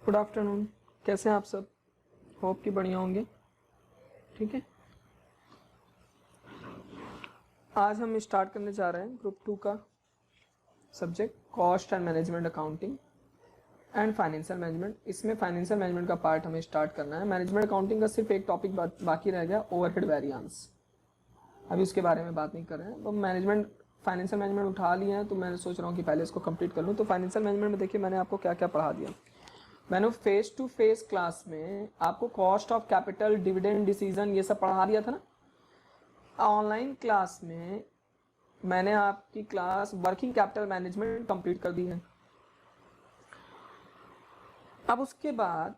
Good afternoon, कैसे हैं आप सब? होप कि बढ़िया होंगे। ठीक है, आज हम स्टार्ट करने जा रहे हैं ग्रुप 2 का subject cost and management accounting and financial management. इसमें फाइनेंशियल मैनेजमेंट का पार्ट हमें स्टार्ट करना है। मैनेजमेंट अकाउंटिंग का सिर्फ एक टॉपिक बाकी रह गया, ओवरहेड वेरिएंस। अभी उसके बारे में बात नहीं कर रहे हैं। तो मैनेजमेंट फाइनेंशियल मैनेजमेंट उठा लिया है, तो मैं सोच रहा हूँ कि पहले इसको कंप्लीट कर लूँ। तो फाइनेंशियल मैनेजमेंट में देखिए मैंने आपको क्या क्या पढ़ा दिया। मैंने फेस टू फेस क्लास में आपको cost of capital, dividend decision ये सब पढ़ा दिया था ना। ऑनलाइन क्लास में मैंने आपकी class working capital management complete कर दी है। अब उसके बाद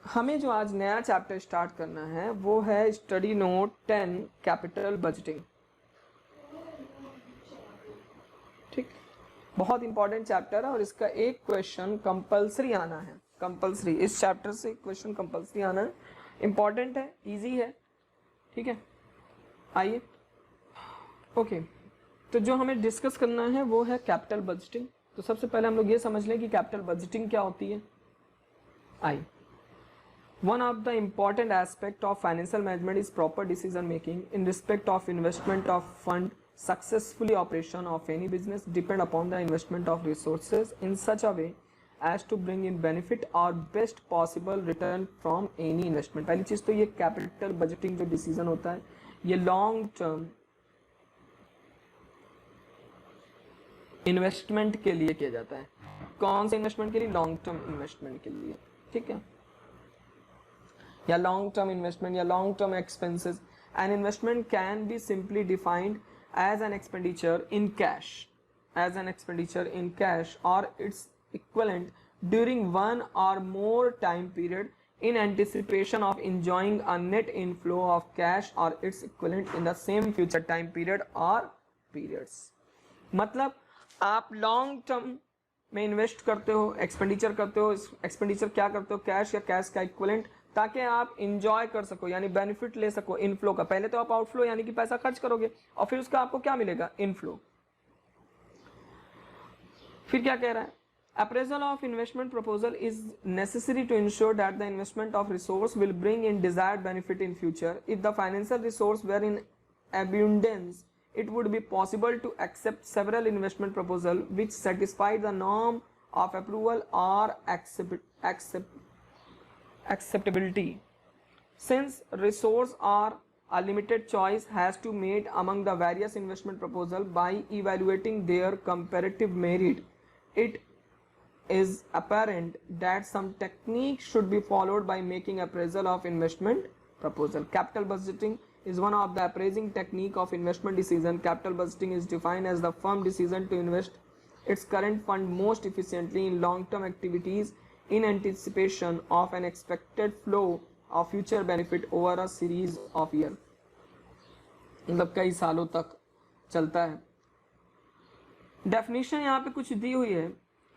हमें जो आज नया चैप्टर स्टार्ट करना है वो है स्टडी नोट 10 कैपिटल बजटिंग। ठीक, बहुत इंपॉर्टेंट चैप्टर है और इसका एक क्वेश्चन कंपलसरी आना है। कंपलसरी, इस चैप्टर से क्वेश्चन कंपलसरी आना है। इंपॉर्टेंट है, इजी है। ठीक है, आइए। ओके, तो जो हमें डिस्कस करना है वो है कैपिटल बजटिंग। तो सबसे पहले हम लोग ये समझ लें कि कैपिटल बजटिंग क्या होती है। आइए, one of the important aspect of financial management is proper decision making in respect of investment of fund. Successfully operation of any business depend upon the investment of resources in such a way as to bring in benefit or best possible return from any investment. पहली चीज तो ये capital budgeting जो decision होता है ये long term investment के लिए किया जाता है। कौन से इन्वेस्टमेंट के लिए? लॉन्ग टर्म इन्वेस्टमेंट के लिए। ठीक है, या लॉन्ग टर्म इन्वेस्टमेंट या long term expenses. An investment can be simply defined as an expenditure in cash, or its equivalent during one or more time period in anticipation of enjoying a net inflow of cash or its equivalent in the same future time period or periods. मतलब आप long term में invest करते हो, expenditure करते हो। Expenditure क्या करते हो? कैश या कैश का इक्विवेलेंट, ताकि आप इंजॉय कर सको, यानी बेनिफिट ले सको इनफ्लो का। पहले तो आप आउटफ्लो यानी कि पैसा खर्च करोगे और फिर उसका आपको क्या मिलेगा? इनफ्लो। फिर क्या कह रहा है? Appraisal of investment proposal is necessary to ensure that the investment of resource will bring in desired benefit in future. If the financial resource were in abundance, it would be possible to accept several investment proposals which satisfy the norm of approval or acceptability. Since resource or a limited choice has to be made among the various investment proposals by evaluating their comparative merit, it is apparent that some technique should be followed by making appraisal of investment proposal. Capital budgeting is one of the appraising technique of investment decision. Capital budgeting is defined as the firm decision to invest its current fund most efficiently in long-term activities in anticipation of an expected flow of future benefit over a series of years. मतलब कई सालों तक चलता है। Definition यहाँ पे कुछ दी हुई है।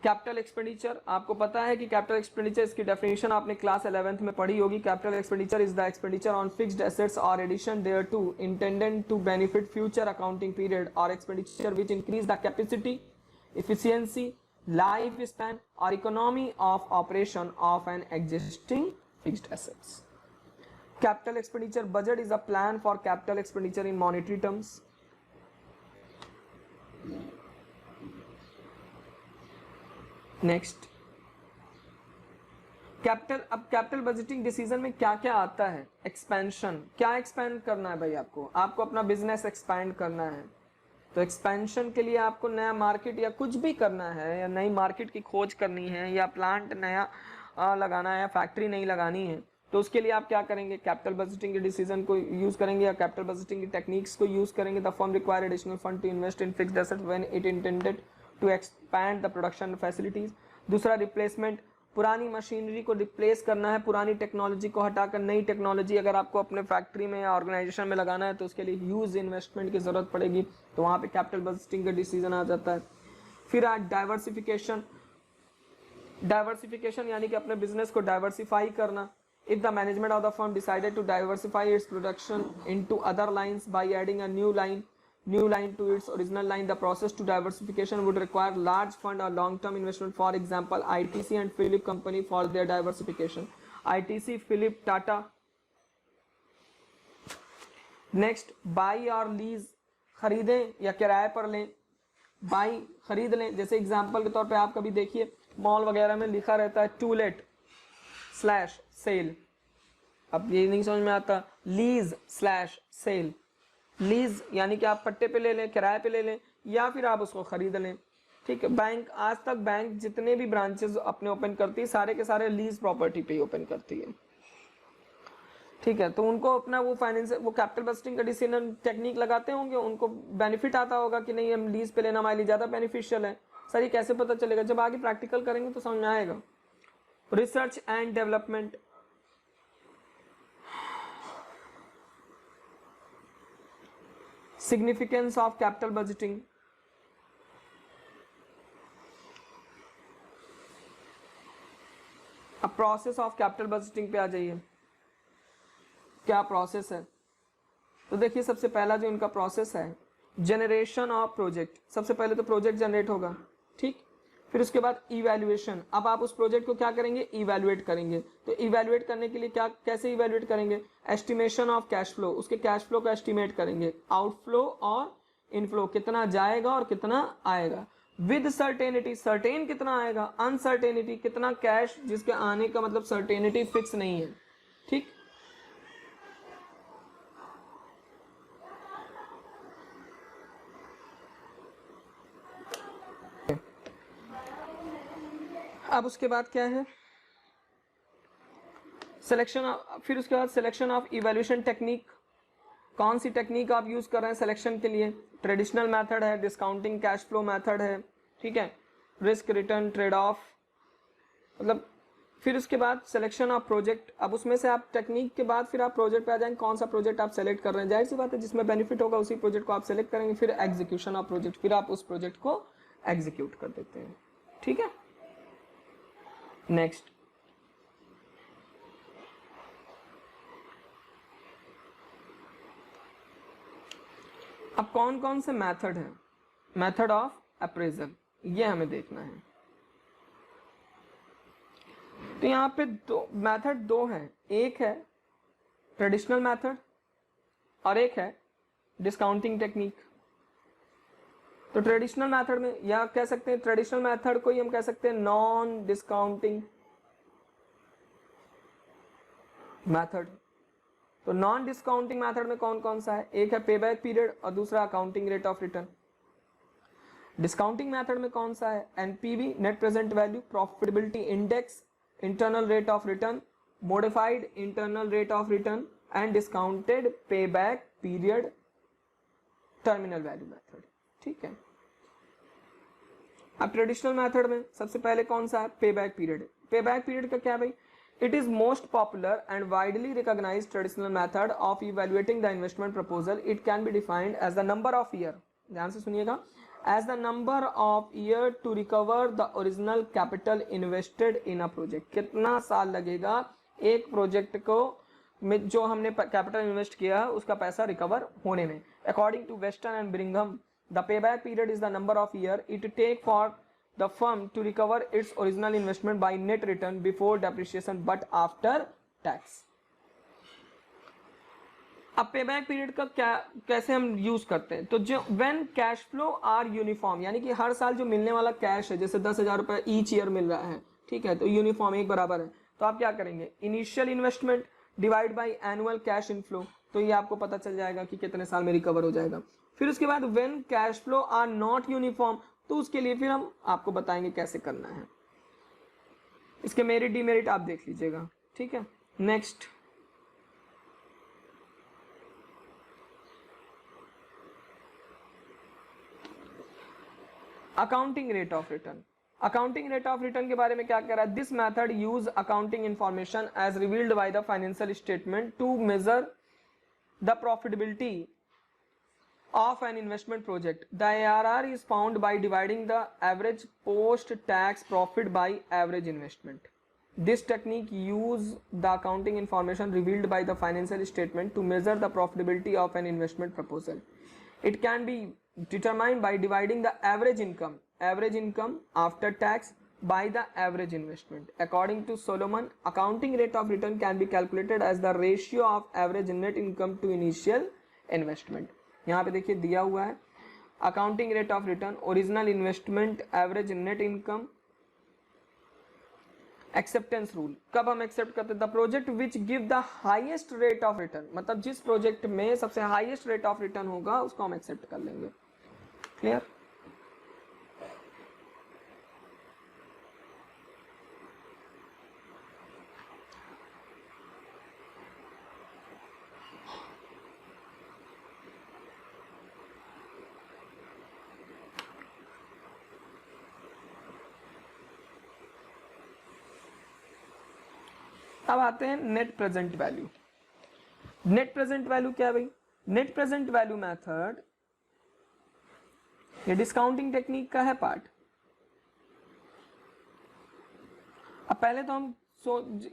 कैपिटल एक्सपेंडिचर, आपको पता है कि कैपिटल एक्सपेंडिचर, इसकी डेफिनेशन आपने क्लास 11th में पढ़ी होगी। Capital expenditure is the expenditure on fixed assets और addition there to intended to benefit future accounting period और expenditure which increase the capacity, efficiency, lifespan or economy of operation of an existing fixed assets. Capital expenditure budget is a plan for capital expenditure in monetary terms. Next, capital. अब capital budgeting decision में क्या क्या आता है? Expansion, क्या expand करना है भाई? आपको अपना बिजनेस एक्सपैंड करना है। तो एक्सपेंशन के लिए आपको नया मार्केट या कुछ भी करना है, या नई मार्केट की खोज करनी है, या प्लांट नया लगाना है, या फैक्ट्री नहीं लगानी है, तो उसके लिए आप क्या करेंगे? कैपिटल बजटिंग के डिसीजन को यूज करेंगे या कैपिटल बजटिंग की टेक्निक्स को यूज करेंगे। The firm require additional fund to invest in fixed asset when it intended to expand the production facilities. दूसरा, रिप्लेसमेंट, पुरानी मशीनरी को रिप्लेस करना है, पुरानी टेक्नोलॉजी को हटाकर नई टेक्नोलॉजी अगर आपको अपने फैक्ट्री में या ऑर्गेनाइजेशन में लगाना है तो उसके लिए ह्यूज इन्वेस्टमेंट की जरूरत पड़ेगी, तो वहां पे कैपिटल बजटिंग का डिसीजन आ जाता है. फिर आज डाइवर्सिफिकेशन, डाइवर्सिफिकेशन यानी कि अपने बिजनेस को डाइवर्सिफाई करना. If the management of the firm decided to diversify its production into other lines by adding a new line new line to its original line. The process to diversification would require large fund or long-term investment. For example, ITC and Philip company for their diversification. ITC, Philip, Tata. Next, by और lease, खरीदें या किराए पर लें. By खरीद लें, जैसे example के तौर पे आप कभी देखिए मॉल वगैरह में लिखा रहता है टू लेट स्लैश सेल. अब ये नहीं समझ में आता, लीज स्लैश सेल. लीज यानी कि आप पट्टे पे ले लें, किराए पे ले लें, या फिर आप उसको खरीद लें. ठीक है. बैंक, आज तक बैंक जितने भी ब्रांचेस अपने ओपन करती है सारे के सारे लीज प्रॉपर्टी पे ही ओपन करती है. ठीक है. तो उनको अपना वो फाइनेंस, वो कैपिटल बस्टिंग का डिसीजन टेक्निक लगाते होंगे, उनको बेनिफिट आता होगा कि नहीं हम लीज पे लेना हमारे लिए ज़्यादा बेनिफिशियल है. सर ये कैसे पता चलेगा? जब आगे प्रैक्टिकल करेंगे तो समझ में आएगा. Research and development, significance of capital budgeting. अब प्रोसेस ऑफ कैपिटल बजटिंग पे आ जाइए. क्या प्रोसेस है? तो देखिए सबसे पहला जो इनका प्रोसेस है, जनरेशन ऑफ प्रोजेक्ट. सबसे पहले तो प्रोजेक्ट जनरेट होगा. ठीक. फिर उसके बाद इवैल्यूएशन. अब आप उस प्रोजेक्ट को क्या करेंगे? इवैल्यूएट करेंगे. तो इवैल्यूएट करने के लिए क्या, कैसे इवैल्यूएट करेंगे? एस्टिमेशन ऑफ कैश फ्लो, उसके कैश फ्लो का एस्टिमेट करेंगे. आउटफ्लो और इनफ्लो, कितना जाएगा और कितना आएगा. विद सर्टेनिटी, सर्टेन कितना आएगा, अनसर्टेनिटी कितना कैश जिसके आने का मतलब सर्टेनिटी फिक्स नहीं है. ठीक. अब उसके बाद क्या है? सिलेक्शन. फिर उसके बाद सिलेक्शन ऑफ इवैल्यूएशन टेक्निक. कौन सी टेक्निक आप यूज कर रहे हैं सिलेक्शन के लिए? ट्रेडिशनल मेथड है, डिस्काउंटिंग कैश फ्लो मेथड है. ठीक है. रिस्क रिटर्न ट्रेड ऑफ, मतलब. फिर उसके बाद सिलेक्शन ऑफ प्रोजेक्ट. अब उसमें से आप टेक्निक के बाद फिर आप प्रोजेक्ट पे आ जाएंगे, कौन सा प्रोजेक्ट आप सेलेक्ट कर रहे हैं. जाहिर सी बात है जिसमें बेनिफिट होगा उसी प्रोजेक्ट को आप सेलेक्ट करेंगे. फिर एग्जीक्यूशन ऑफ प्रोजेक्ट, फिर आप उस प्रोजेक्ट को एग्जीक्यूट कर देते हैं. ठीक है. नेक्स्ट, अब कौन कौन से मेथड है? मेथड ऑफ अप्रेजल, ये हमें देखना है. तो यहां पे दो मेथड, दो हैं. एक है ट्रेडिशनल मेथड और एक है डिस्काउंटिंग टेक्निक. तो ट्रेडिशनल मेथड में, या कह सकते हैं ट्रेडिशनल मेथड को ही हम कह सकते हैं नॉन डिस्काउंटिंग मेथड. तो नॉन डिस्काउंटिंग मेथड में कौन कौन सा है? एक है पे बैक पीरियड और दूसरा accounting rate of return. Discounting method में कौन सा है? NPV, net present value, profitability index, internal rate of return, modified internal rate of return and discounted pay back period terminal value method. ठीक है. अब traditional method में सबसे पहले कौन सा है? Pay back period. Pay back period का क्या है भाई? It is most popular and widely recognised traditional method of evaluating the investment proposal. It can be defined as the number of year, ध्यान से सुनिएगा, as the number of year to recover the original capital invested in a project. कितना साल लगेगा एक project को में जो हमने कैपिटल इन्वेस्ट किया है उसका पैसा रिकवर होने में. According to Weston and Brigham, the payback period is the number of year it take for the firm to recover its original investment by net return before depreciation but after tax. अब payback period का क्या, कैसे हम use करते हैं? तो जो when cash flow are uniform, यानी कि हर साल जो मिलने वाला कैश है, जैसे 10,000 रुपए ईच ईयर मिल रहा है. ठीक है. तो यूनिफॉर्म एक बराबर है. तो आप क्या करेंगे? Initial investment divide by annual cash inflow. तो ये आपको पता चल जाएगा कि कितने साल में रिकवर हो जाएगा. फिर उसके बाद when cash flow are not uniform, तो उसके लिए फिर हम आपको बताएंगे कैसे करना है. इसके मेरिट डीमेरिट आप देख लीजिएगा. ठीक है. Next, accounting rate of return. Accounting rate of return के बारे में क्या कह रहा है? This method use accounting information as revealed by the financial statement to measure the profitability of an investment project. The ARR is found by dividing the average post-tax profit by average investment. This technique uses the accounting information revealed by the financial statement to measure the profitability of an investment proposal. It can be determined by dividing the average income after tax by the average investment. According to Solomon, accounting rate of return can be calculated as the ratio of average net income to initial investment. यहाँ पे देखिए दिया हुआ है accounting rate of return, original investment, average net income, acceptance rule. कब हम accept करते हैं? The project which give the highest rate of return, मतलब जिस प्रोजेक्ट में सबसे हाईएस्ट रेट ऑफ रिटर्न होगा उसको हम एक्सेप्ट कर लेंगे. क्लियर? अब आते हैं net present value. Net present value क्या है भाई? नेट प्रेजेंट वैल्यू मेथड ये डिस्काउंटिंग टेक्निक का है पार्ट. अब पहले तो हम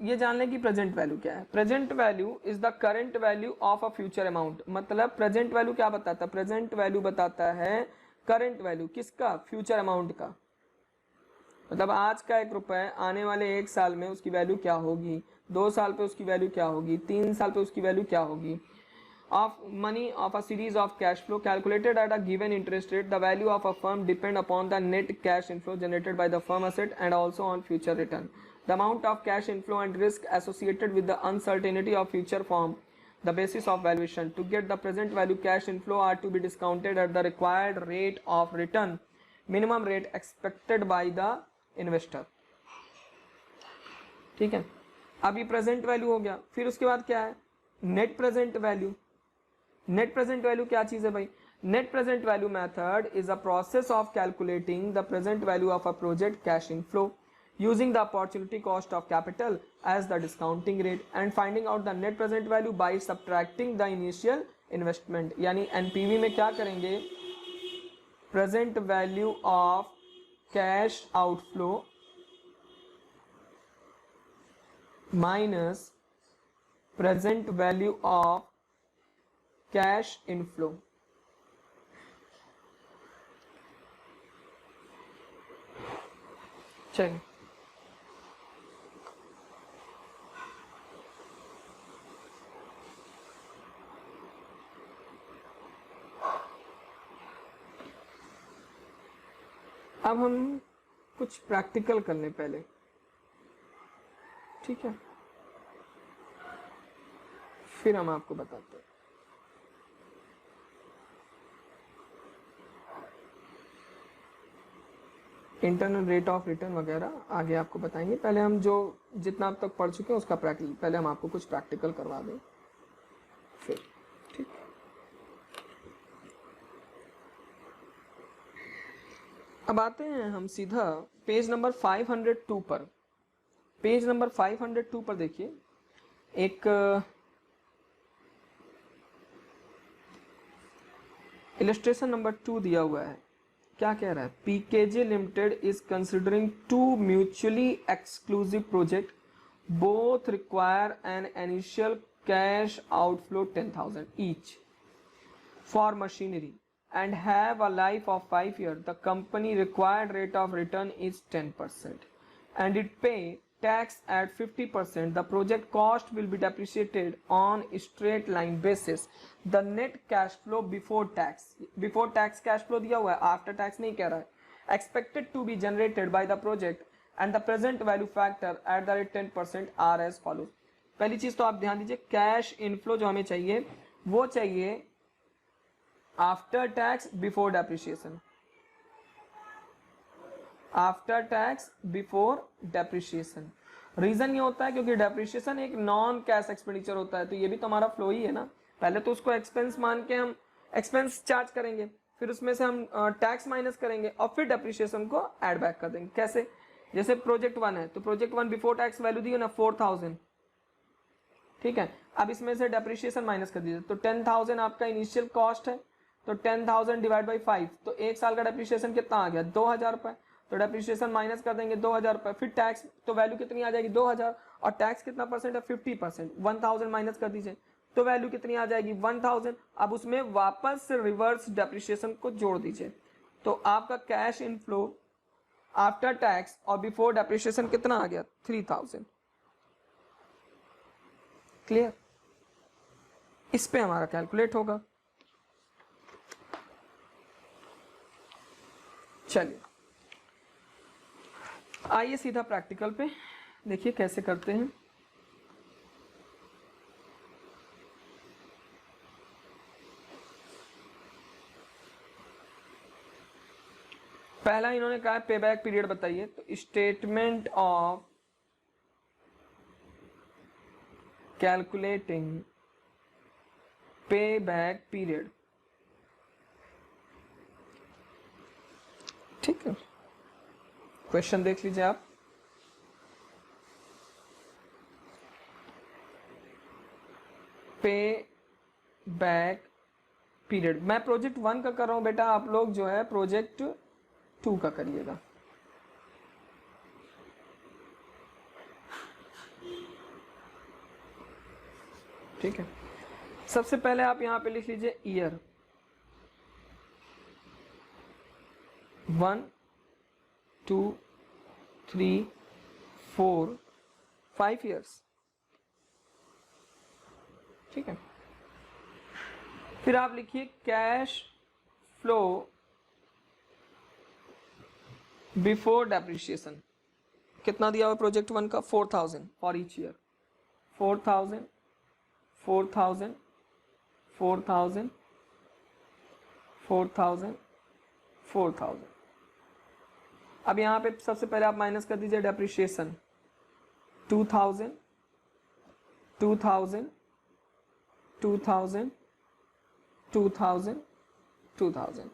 ये जान लें कि प्रेजेंट वैल्यू क्या है. Present value is the current value of a future amount. मतलब प्रेजेंट वैल्यू क्या बताता है? प्रेजेंट वैल्यू बताता है करंट वैल्यू किसका? फ्यूचर अमाउंट का. मतलब आज का 1 रुपए आने वाले 1 साल में उसकी वैल्यू क्या होगी, 2 साल पे उसकी वैल्यू क्या होगी, 3 साल पे उसकी वैल्यू क्या होगी. Of money of a series of cash flow calculated at a given interest rate. The value of a firm depend upon the net cash inflow generated by the firm asset and also on future return. The amount of cash inflow and risk associated with the uncertainty of future form the basis of valuation. To get the present value, cash inflow are to be discounted at the required rate of return, minimum rate expected by the investor. ठीक है, अब ये present value हो गया. फिर उसके बाद क्या है? Net present value. Net present value क्या चीज है भाई? Net present value method is a process of calculating the present value of a project cash inflow using the opportunity cost of capital as the discounting rate and finding out the net present value by subtracting the initial investment. यानी NPV में क्या करेंगे? present value of cash outflow minus present value of cash inflow. चलिए, अब हम कुछ practical कर लें पहले. ठीक है, फिर हम आपको बताते हैं. इंटरनल रेट ऑफ रिटर्न वगैरह आगे आपको बताएंगे. पहले हम जो जितना अब तक पढ़ चुके हैं उसका प्रैक्टिकल, पहले हम आपको कुछ प्रैक्टिकल करवा दें फिर. ठीक, अब आते हैं हम सीधा पेज नंबर 502 पर. पेज नंबर 502 पर देखिए, एक इलस्ट्रेशन नंबर 2 दिया हुआ है. क्या कह रहा है? PKJ limited is considering 2 mutually exclusive project, both require an initial cash outflow 10,000 each for machinery and have a life of 5 years. The company required rate of return is 10% and it pay tax at 50%. The project cost will be depreciated on straight line basis. The net cash flow before tax cash flow दिया हुआ है, after tax नहीं कह रहा है. Expected to be generated by the project and the present value factor at the rate 10% are as follows. पहली चीज तो आप ध्यान दीजिए, कैश इनफ्लो जो हमें चाहिए वो चाहिए after tax before depreciation. After tax before depreciation. Reason ये होता है क्योंकि डेप्रिसिएशन एक नॉन कैश एक्सपेंडिचर होता है, तो ये भी तो हमारा फ्लो ही है ना. पहले तो उसको एक्सपेंस मान के हम एक्सपेंस चार्ज करेंगे, फिर उसमें से हम टैक्स माइनस करेंगे और फिर डेप्रिसिएशन को ऐड बैक कर देंगे. कैसे? जैसे प्रोजेक्ट 1 है तो प्रोजेक्ट 1 बिफोर टैक्स वैल्यू दी है ना 4,000. ठीक है, अब इसमें से डेप्रिसिएशन माइनस कर दीजिए तो 10,000 आपका इनिशियल कॉस्ट है, तो 10,000 डिवाइड बाई 5 तो 1 साल का डेप्रिसिएशन कितना आ गया? 2,000 रुपए. तो डेप्रिसिएशन माइनस कर देंगे 2,000 रुपए, फिर टैक्स, तो वैल्यू कितनी आ जाएगी? 2,000. और टैक्स कितना परसेंट है? 50%. 1,000 माइनस कर दीजिए तो वैल्यू कितनी आ जाएगी 1000। अब उसमें वापस रिवर्स डेप्रिसिएशन को जोड़ दीजिए, तो आपका कैश इनफ्लो आफ्टर टैक्स और बिफोर डेप्रिसिएशन कितना आ गया 3000। क्लियर? इस पे हमारा कैलकुलेट होगा। चलिए आइए सीधा प्रैक्टिकल पे देखिए कैसे करते हैं। पहला इन्होंने कहा पे बैक पीरियड बताइए, तो स्टेटमेंट ऑफ कैलकुलेटिंग पे बैक पीरियड। ठीक है, क्वेश्चन देख लीजिए आप। पे बैक पीरियड मैं प्रोजेक्ट 1 का कर रहा हूं बेटा, आप लोग जो है प्रोजेक्ट 2 का करिएगा। ठीक है, सबसे पहले आप यहां पे लिख लीजिए ईयर 1 2 3 4 5 ईयर्स। ठीक है, फिर आप लिखिए कैश फ्लो बिफोर डेप्रिसिएशन। कितना दिया हुआ प्रोजेक्ट 1 का 4000 फॉर ईच ईयर। 4000 4000 4000 4000 4000। अब यहां पे सबसे पहले आप माइनस कर दीजिए डेप्रिसिएशन 2000 2000 2000 2000 2000।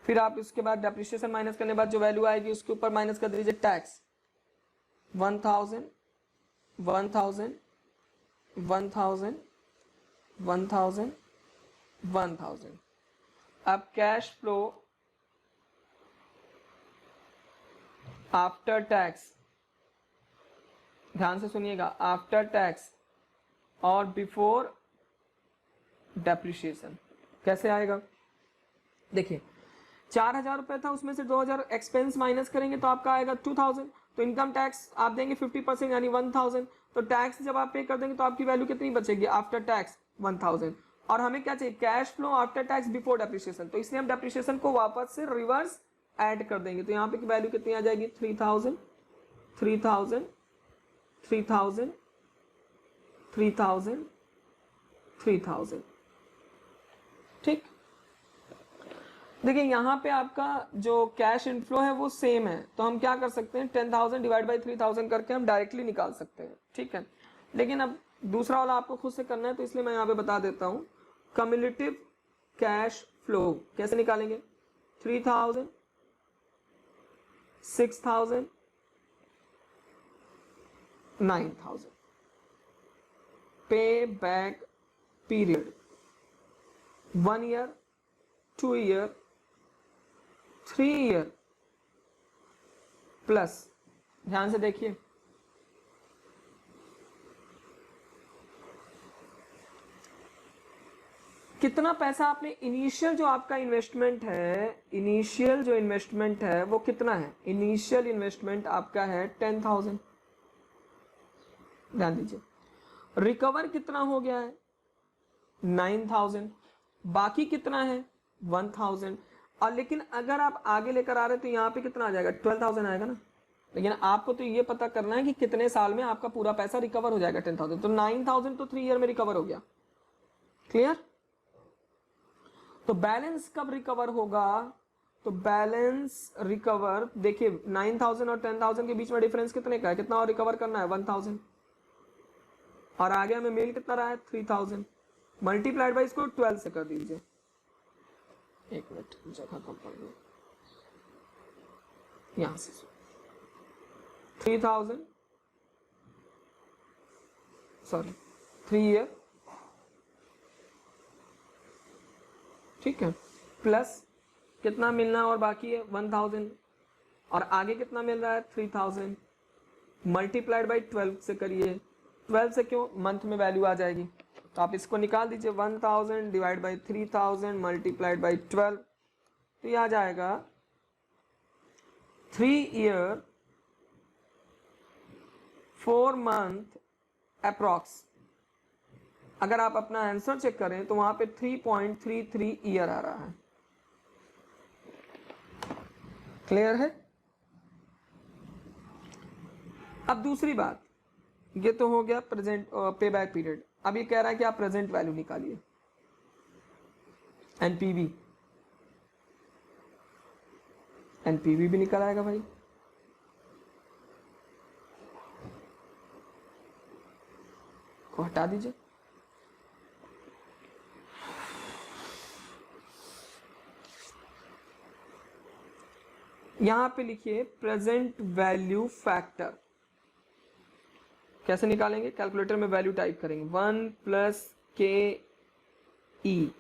फिर आप इसके बाद डेप्रिसिएशन माइनस करने के बाद जो वैल्यू आएगी उसके ऊपर माइनस कर दीजिए टैक्स 1000 1000 1000 1000 1000। अब कैश फ्लो आफ्टर टैक्स, ध्यान से सुनिएगा, आफ्टर टैक्स और बिफोर डेप्रिसिएशन कैसे आएगा। देखिए 4000 रुपए था, उसमें से 2000 एक्सपेंस माइनस करेंगे तो आपका आएगा 2000। तो इनकम टैक्स आप देंगे 50% यानी 1000। तो टैक्स जब आप पे कर देंगे तो आपकी वैल्यू कितनी बचेगी आफ्टर टैक्स 1000। और हमें क्या चाहिए cash flow after tax before depreciation, तो इसलिए हम डेप्रिसिएशन को वापस से रिवर्स ऐड कर देंगे। तो यहाँ पे की वैल्यू कितनी आ जाएगी 3000 3000 3000 3000 3000। ठीक, देखिए यहाँ पे आपका जो कैश इनफ्लो है वो सेम है, तो हम क्या कर सकते हैं 10,000 डिवाइड बाई 3,000 करके हम डायरेक्टली निकाल सकते हैं। ठीक है, लेकिन अब दूसरा वाला आपको खुद से करना है, तो इसलिए मैं यहाँ पे बता देता हूँ। कम्युलेटिव कैश फ्लो कैसे निकालेंगे 3000 6000 9000। पे back period 1 year 2 year 3 year plus, ध्यान से देखिए कितना पैसा आपने इनिशियल जो आपका इन्वेस्टमेंट है, इनिशियल जो इन्वेस्टमेंट है वो कितना है। इनिशियल इन्वेस्टमेंट आपका है 10,000, ध्यान दीजिए। रिकवर कितना हो गया है 9,000, बाकी कितना है 1,000। और लेकिन अगर आप आगे लेकर आ रहे हैं तो यहाँ पे कितना आ जाएगा 12,000 आएगा ना। लेकिन आपको तो ये पता करना है कि कितने साल में आपका पूरा पैसा रिकवर हो जाएगा 10,000। तो 9,000 तो 3 ईयर में रिकवर हो गया। क्लियर? तो बैलेंस कब रिकवर होगा, तो बैलेंस रिकवर देखिए 9,000 और 10,000 के बीच में डिफरेंस कितने का है, कितना और रिकवर करना है 1,000, और आगे हमें मेल कितना रहा है 3,000 मल्टीप्लाइड बाई इसको 12 से कर दीजिए। एक मिनट जगह कम पड़ गई, यहां से 3,000 सॉरी 3 ईयर, ठीक है, प्लस कितना मिलना और बाकी है 1,000, और आगे कितना मिल रहा है 3,000 मल्टीप्लाइड बाई 12 से करिए। 12 से क्यों, मंथ में वैल्यू आ जाएगी। तो आप इसको निकाल दीजिए, 1000 डिवाइड बाई 3000 मल्टीप्लाइड बाई 12, तो ये आ जाएगा 3 ईयर 4 मंथ अप्रॉक्स। अगर आप अपना आंसर चेक करें तो वहां पे 3.33 ईयर आ रहा है। क्लियर है? अब दूसरी बात, ये तो हो गया प्रेजेंट पे बैक पीरियड। अब ये कह रहा है कि आप प्रेजेंट वैल्यू निकालिए, एनपीवी। एनपीवी भी निकल आएगा भाई, को हटा दीजिए। यहां पे लिखिए प्रेजेंट वैल्यू फैक्टर। कैसे निकालेंगे? कैलकुलेटर में वैल्यू टाइप करेंगे, 1 प्लस के ई।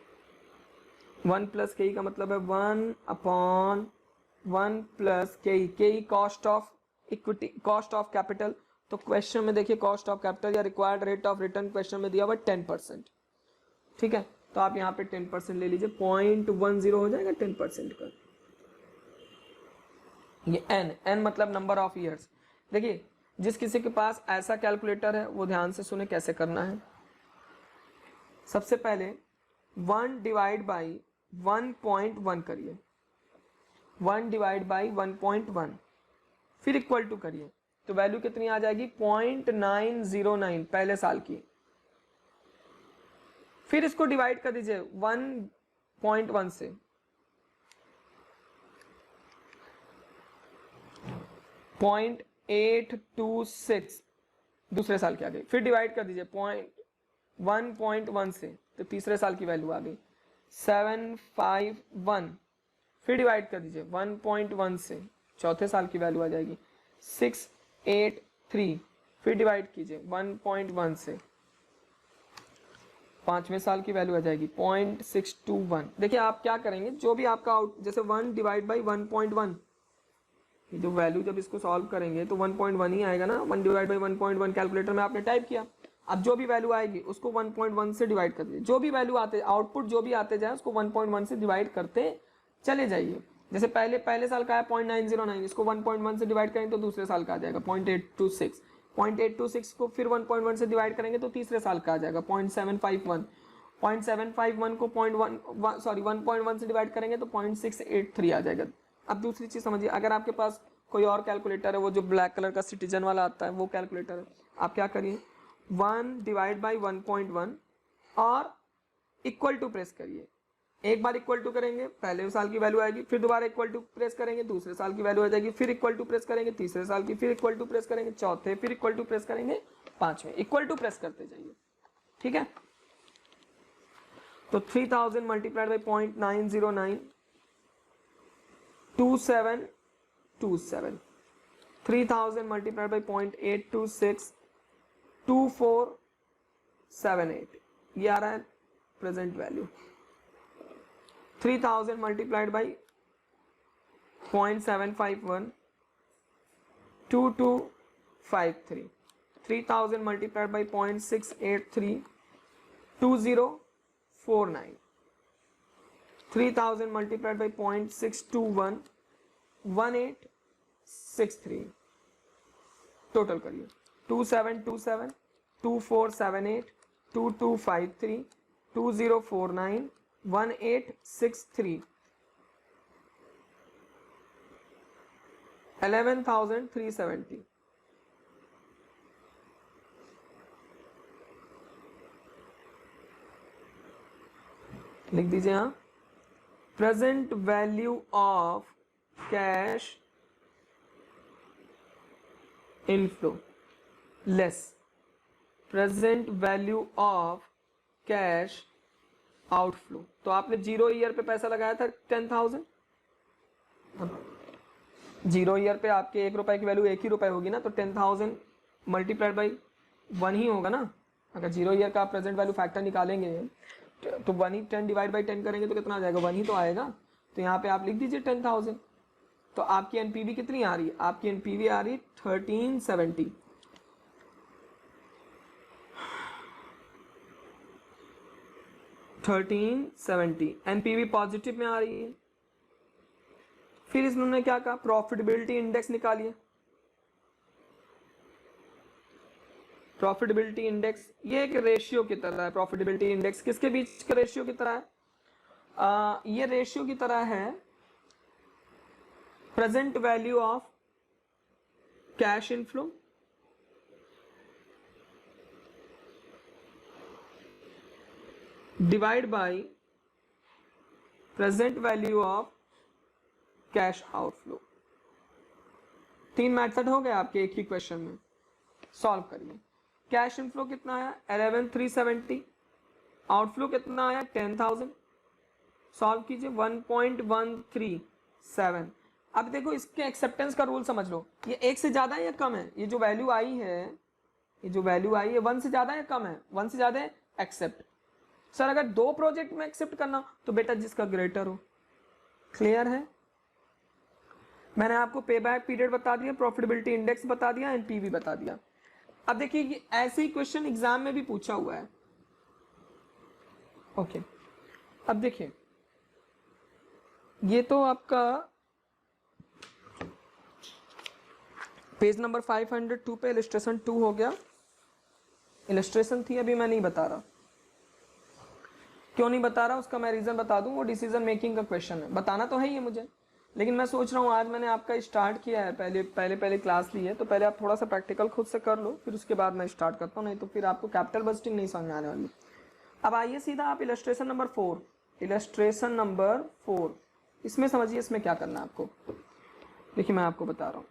1 प्लस के ई का मतलब है 1 upon 1 plus K E. K E cost of equity, cost of capital. तो क्वेश्चन में देखिए कॉस्ट ऑफ कैपिटल या required rate of return question में दिया हुआ 10%। ठीक है, तो आप यहाँ पे 10% ले लीजिए, 0.10 हो जाएगा 10% का। ये n मतलब नंबर ऑफ ईयर्स। देखिए जिस किसी के पास ऐसा कैलकुलेटर है वो ध्यान से सुने कैसे करना है। सबसे पहले 1 डिवाइड बाई 1.1 करिए, 1 डिवाइड बाई 1.1, फिर इक्वल टू करिए, तो वैल्यू कितनी आ जाएगी? 0.909 पहले साल की। फिर इसको डिवाइड कर दीजिए 1.1 से, 0.826 दूसरे साल की आ गई। फिर डिवाइड कर दीजिए 1.1 से, तो तीसरे साल की वैल्यू आ गई 751। फिर डिवाइड कर दीजिए 1.1 से, चौथे साल की वैल्यू आ जाएगी 683। फिर डिवाइड कीजिए 1.1 से, पांचवें साल की वैल्यू आ जाएगी 0.621। देखिए आप क्या करेंगे, जो भी आपका आउट, जैसे 1 डिवाइड बाई 1.1, जो वैल्यू जब इसको सॉल्व करेंगे तो 1.1 ही आएगा ना। 1 डिवाइड बाई 1.1 कैलकुलेटर में आपने टाइप किया, अब जो भी वैल्यू आएगी उसको 1.1 से डिवाइड कर दीजिए। जो भी वैल्यू आते, आउटपुट जो भी आते जाए उसको 1.1 से डिवाइड करते चले जाइए। जैसे पहले साल का है 0.909, इसको 1.1 से डिवाइड करेंगे तो दूसरे साल का आ जाएगा 0.826। 0.826 को फिर 1.1 से डिवाइड करेंगे तो तीसरे साल का आ जाएगा 0.751। 0.751 को 1.1 से डिवाइड करेंगे तो 0.683 आ जाएगा। अब दूसरी चीज समझिए, अगर आपके पास कोई और कैलकुलेटर है, वो जो ब्लैक कलर का सिटीजन वाला आता है वो कैलकुलेटर है, आप क्या करिए 1 डिवाइड बाई 1.1 और इक्वल टू प्रेस करिए। एक बार इक्वल टू करेंगे पहले साल की वैल्यू आएगी, फिर दोबारा इक्वल टू प्रेस करेंगे दूसरे साल की वैल्यू आ जाएगी, फिर इक्वल टू प्रेस करेंगे तीसरे साल की, फिर इक्वल टू प्रेस करेंगे चौथे, फिर इक्वल टू प्रेस करेंगे पांचवें। इक्वल टू प्रेस करते जाइए, ठीक है। तो 3000 मल्टीप्लाइड बाई 0.909, 2727। 3000 multiplied by 0.826, 2478। ये आ रहा है present value. 3000 multiplied by 0.751, 2253। 3000 multiplied by 0.683, 2049। 3000 multiplied by 0.621, 1863। Total करिए 2727, 2478, 2253, 2049, 1863, 11,370। लिख दीजिए यहाँ, present value of cash inflow less present value of cash outflow. तो आपने 0 ईयर पे पैसा लगाया था 10,000, 0 ईयर पे आपके 1 रुपए की वैल्यू 1 ही रुपए होगी ना, तो 10,000 मल्टीप्लाइड बाई 1 ही होगा ना। अगर 0 ईयर का आप प्रेजेंट वैल्यू फैक्टर निकालेंगे तो 1 ही, 10 डिवाइड बाई 10 करेंगे तो कितना आ जाएगा, 1 ही तो आएगा। तो यहाँ पे आप लिख दीजिए 10,000। तो आपकी एनपीवी कितनी आ रही है? आपकी एनपीवी आ रही है 1370। 1370, एनपीवी पॉजिटिव में आ रही है। फिर इन्होंने क्या कहा, प्रॉफिटेबिलिटी इंडेक्स निकालिए। प्रॉफिटेबिलिटी इंडेक्स ये एक रेशियो की तरह है। प्रॉफिटेबिलिटी इंडेक्स किसके बीच का रेशियो की तरह है? ये रेशियो की तरह है present value of cash inflow divide by present value of cash outflow. 3 method हो गए आपके एक ही क्वेश्चन में। सॉल्व करिए। कैश इनफ्लो कितना आया 11,370, आउटफ्लो कितना आया 10,000। सॉल्व कीजिए 1.137। अब देखो इसके एक्सेप्टेंस का रूल समझ लो, ये एक से ज्यादा है या कम है? ये जो वैल्यू आई है, ये जो वैल्यू आई है 1 से ज्यादा है या कम है? 1 से ज्यादा है, एक्सेप्ट। सर अगर 2 प्रोजेक्ट में एक्सेप्ट करना तो बेटा जिसका ग्रेटर हो। क्लियर है? मैंने आपको पे बैक पीरियड बता दिया, प्रॉफिटेबिलिटी इंडेक्स बता दिया, एनपीवी बता दिया। अब देखिए ये ऐसे ही क्वेश्चन एग्जाम में भी पूछा हुआ है। ओके, अब देखिए ये तो आपका पेज नंबर 502 पे इलस्ट्रेशन 2 हो गया। इलस्ट्रेशन थी अभी मैं नहीं बता रहा। क्यों नहीं बता रहा उसका मैं रीजन बता दूं, वो डिसीजन मेकिंग का क्वेश्चन है। बताना तो है ही है मुझे, लेकिन मैं सोच रहा हूँ आज मैंने आपका स्टार्ट किया है, पहले क्लास ली है, तो पहले आप थोड़ा सा प्रैक्टिकल खुद से कर लो, फिर उसके बाद मैं स्टार्ट करता हूँ, नहीं तो फिर आपको कैपिटल बजटिंग नहीं समझ में आने वाली। अब आइए सीधा आप इलस्ट्रेशन नंबर 4, इलस्ट्रेशन नंबर 4 इसमें समझिए इसमें क्या करना है आपको। देखिए मैं आपको बता रहा हूँ,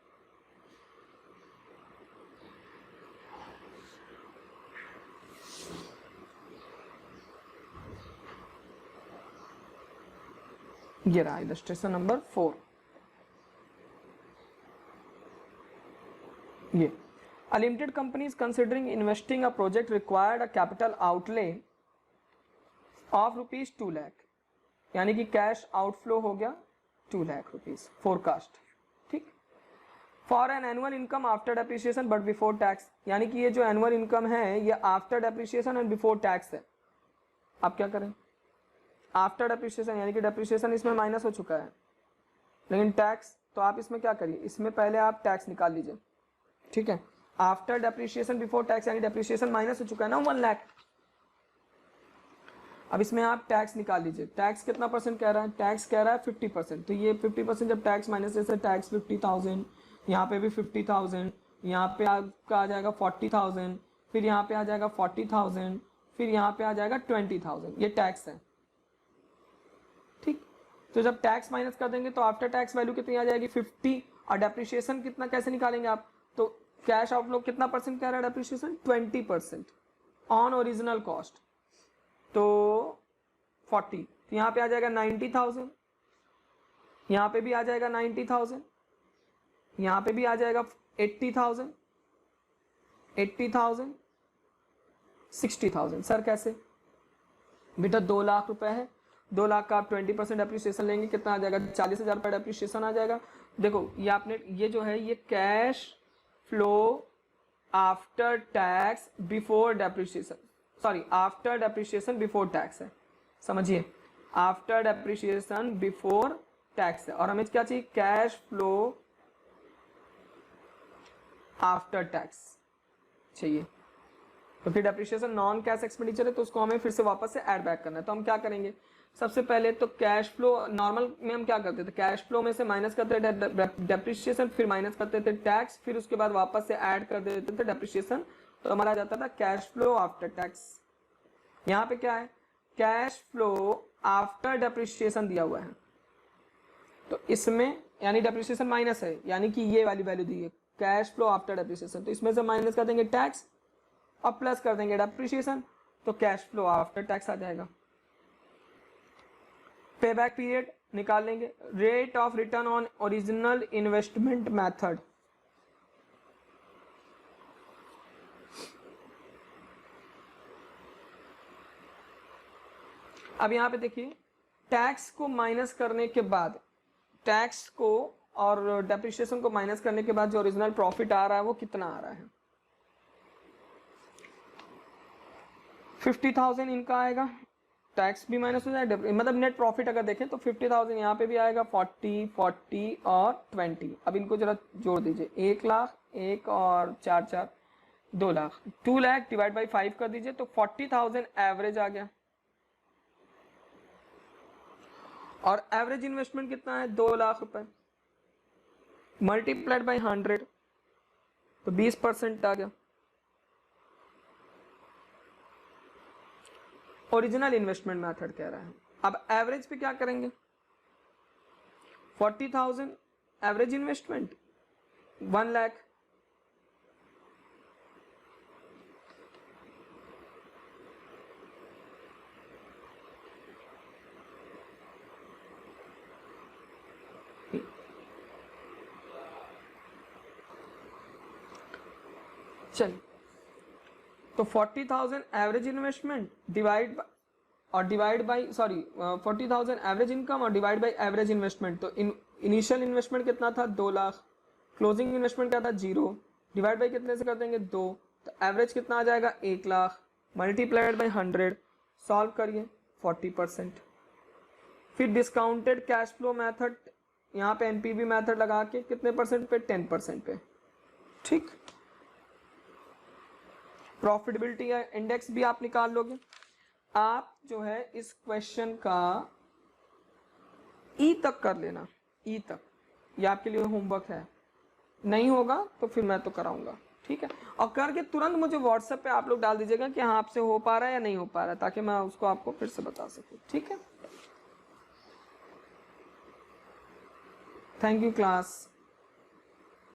ये रहा इलस्ट्रेशन नंबर 4। ये a limited company is considering investing a project required a capital outlay of rupees 2 lakh, यानी कि कैश आउटफ्लो हो गया 2 लाख रुपीज फोरकास्ट। ठीक, for an annual income after depreciation but before tax, यानी कि ये जो एनुअल इनकम है ये after depreciation and before tax है। आप क्या करें, आफ्टर डेप्रिसिएशन यानी कि डेप्रिसिएशन इसमें माइनस हो चुका है, लेकिन टैक्स तो आप इसमें क्या करिए, इसमें पहले आप टैक्स निकाल लीजिए। ठीक है, आफ्टर डेप्रिसिएशन बिफोर टैक्स यानी डेप्रिसिएशन माइनस हो चुका है ना 1 लाख। अब इसमें आप टैक्स निकाल लीजिए। टैक्स कितना परसेंट कह रहा है? टैक्स कह रहा है 50%। तो ये 50% जब टैक्स माइनस, जैसे टैक्स 50,000, यहाँ पे भी 50,000, यहाँ पे आपका आ जाएगा 40,000, फिर यहाँ पे आ जाएगा 40,000, फिर यहाँ पे आ जाएगा 20,000, ये टैक्स है। ठीक, तो जब टैक्स माइनस कर देंगे तो आफ्टर टैक्स वैल्यू कितनी आ जाएगी 50, और डेप्रिसिएशन कितना कैसे निकालेंगे आप? तो कैश आउटफ्लो कितना परसेंट कह रहा है डेप्रिसिएशन? 20% ऑन ओरिजिनल कॉस्ट, तो 40, तो यहाँ पे आ जाएगा 90,000, यहाँ पे भी आ जाएगा 90,000, यहाँ पे भी आ जाएगा 80,000, 80,000, 60,000। सर कैसे बेटा? 2 लाख रुपए है, 2 लाख का आप 20% डेप्रिसिएशन लेंगे, कितना आ जाएगा? 40,000 रुपये डेप्रिसिएशन आ जाएगा। देखो ये आपने, ये जो है ये cash flow after tax before depreciation, sorry after depreciation before tax है। समझिए, आफ्टर डेप्रिसिएशन बिफोर टैक्स है, और हमें क्या चाहिए? कैश फ्लो आफ्टर टैक्स चाहिए। तो फिर डेप्रिसिएशन नॉन कैश एक्सपेंडिचर है, तो उसको हमें फिर से वापस से ऐड बैक करना है। तो हम क्या करेंगे, सबसे पहले तो कैश फ्लो नॉर्मल में हम क्या करते थे, कैश फ्लो में से माइनस करते थे डेप्रिसिएशन, फिर माइनस करते थे टैक्स, फिर उसके बाद वापस से ऐड कर देते थे डेप्रिसिएशन, तो हमारा आ जाता था कैश फ्लो आफ्टर टैक्स। यहाँ पे क्या है? कैश फ्लो आफ्टर डेप्रिसिएशन दिया हुआ है, तो इसमें यानी डेप्रिसिएशन माइनस है, यानी कि ये वाली वैल्यू दी है कैश फ्लो आफ्टर डेप्रिसिएशन, तो इसमें से माइनस कर देंगे टैक्स और प्लस कर देंगे डेप्रिसिएशन, तो कैश फ्लो आफ्टर टैक्स आ जाएगा। पे बैक पीरियड निकाल लेंगे। Rate of return on original investment method, अब यहां पे देखिए टैक्स को माइनस करने के बाद, टैक्स को और डेप्रिसिएशन को माइनस करने के बाद जो ओरिजिनल प्रॉफिट आ रहा है वो कितना आ रहा है? 50,000 इनका आएगा, टैक्स भी माइनस हो जाए, मतलब नेट प्रॉफिट अगर देखें तो 50,000 यहाँ पे भी आएगा, 40, 40 और 20। अब इनको जरा जोड़ दीजिए, 1 लाख, 1 और 4 4 2 लाख, 2 लाख डिवाइड बाई 5 कर दीजिए तो 40,000 एवरेज आ गया। और एवरेज इन्वेस्टमेंट कितना है, 2 लाख रुपए, मल्टीप्लाइड बाई 100 तो 20% आ गया। ओरिजिनल इन्वेस्टमेंट मेथड कह रहा है। अब एवरेज पे क्या करेंगे, 40,000 एवरेज इन्वेस्टमेंट, 1 लाख, चलिए तो 40,000 average investment divide by 40,000 average income और डिवाइड बाई एवरेज इन्वेस्टमेंट। तो इनिशियल इन्वेस्टमेंट कितना था, 2 लाख, क्लोजिंग इन्वेस्टमेंट क्या था, 0, डिवाइड बाई कितने से कर देंगे, 2, तो एवरेज कितना आ जाएगा, 1 लाख, मल्टीप्लाइड बाई 100, सॉल्व करिए 40%। फिर डिस्काउंटेड कैश फ्लो मेथड, यहाँ पे एनपीवी मेथड लगा के कितने परसेंट पे, 10% पे, ठीक। प्रॉफिटेबिलिटी इंडेक्स भी आप निकाल लोगे। आप जो है इस क्वेश्चन का ई तक कर लेना, ई तक, ये आपके लिए होमवर्क है, नहीं होगा तो फिर मैं तो कराऊंगा, ठीक है। और करके तुरंत मुझे व्हाट्सएप पे आप लोग डाल दीजिएगा कि हाँ आपसे हो पा रहा है या नहीं हो पा रहा है, ताकि मैं उसको आपको फिर से बता सकूं, ठीक है। Thank you class.